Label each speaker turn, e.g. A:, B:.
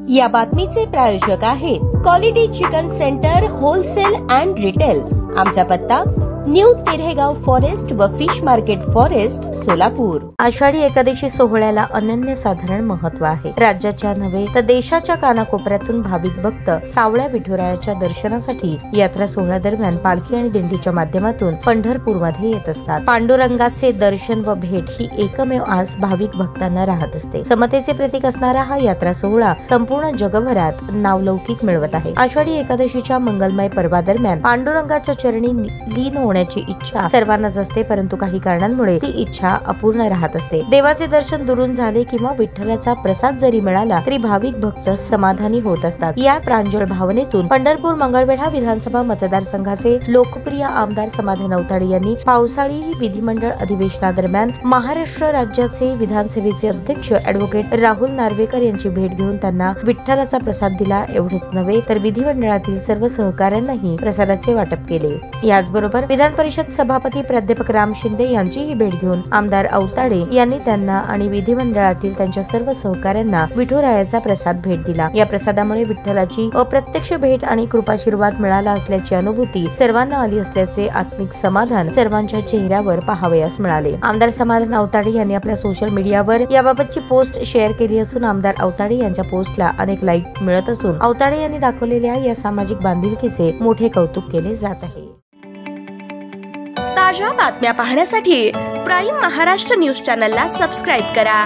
A: या बातमीचे प्रायोजक आहेत quality chicken centre wholesale and retail. आमचा पत्ता न्यू तिरेगाव फॉरेस्ट व fish market forest Solapur.
B: Ashadhi Ekadashi सोहळ्याला अनन्यसाधारण महत्व आहे। राज्याच्या नव्हे तर देशाच्या कानाकोपऱ्यातून भाविक भक्त सावळ्या विठुरायाच्या दर्शनासाठी यात्रा सोहळ्या दरम्यान पालखी आणि दिंडीच्या माध्यमातून पंढरपूरमध्ये येत असतात। पांडुरंगाचे दर्शन व भेट ही एकमेव आस भाविक भक्तांना राहत असते। समतेचे प्रतीक असणारा हा यात्रा सोहळा संपूर्ण जगभरात नावलौकिक मिळवत आहे। आषाढी एकादशीच्या मंगलमय पर्वादरम्यान पांडुरंगाच्या चरणी लीन होण्याची इच्छा सर्वांनाच असते, परंतु काही कारणांमुळे ती इच्छा अपूर्ण राहत असते। देवाचे दर्शन दुरून झाले किंवा विठ्ठलाचा प्रसाद जरी मिळाला तरी भाविक भक्त समाधानी होत असतात। या प्रांजळ भावनेतून पंढरपूर मंगळवेढा विधानसभा मतदारसंघाचे लोकप्रिय आमदार समाधान अवताडे यांनी पावसाळी विधिमंडळ अधिवेशनादरम्यान महाराष्ट्र राज्याचे विधानसभेचे अध्यक्ष ॲडव्होकेट राहुल नार्वेकर यांची भेट घेऊन त्यांना विठ्ठलाचा प्रसाद दिला। एवढेच नव्हे तर विधिमंडळातील सर्व सहकाऱ्यांनाही प्रसादाचे वाटप केले। याचबरोबर विधान परिषद सभापती प्राध्यापक राम शिंदे यांचीही भेट घेऊन आमदार अवताडे यांनी त्यांना आणि विधिमंडळातील त्यांच्या सर्व सहकाऱ्यांना विठुरायाचा प्रसाद भेट दिला। या प्रसादामुळे विठ्ठलाची अप्रत्यक्ष भेट आणि कृपाशीर्वाद मिळाला असल्याची अनुभूती सर्वांना आली असल्याचे आत्मिक समाधान सर्वांच्या चेहऱ्यावर पाहावयास मिळाले। आमदार समाधान अवताडे यांनी आपल्या सोशल मीडियावर याबाबतची पोस्ट शेअर केली असून आमदार अवताडे यांच्या पोस्टला अनेक लाईक मिळत असून अवताडे यांनी दाखवलेल्या या सामाजिक बांधिलकीचे मोठे कौतुक केले जात आहे।
C: ताज्या बातम्या पाहण्यासाठी प्राईम महाराष्ट्र न्यूज चॅनलला सबस्क्राईब करा।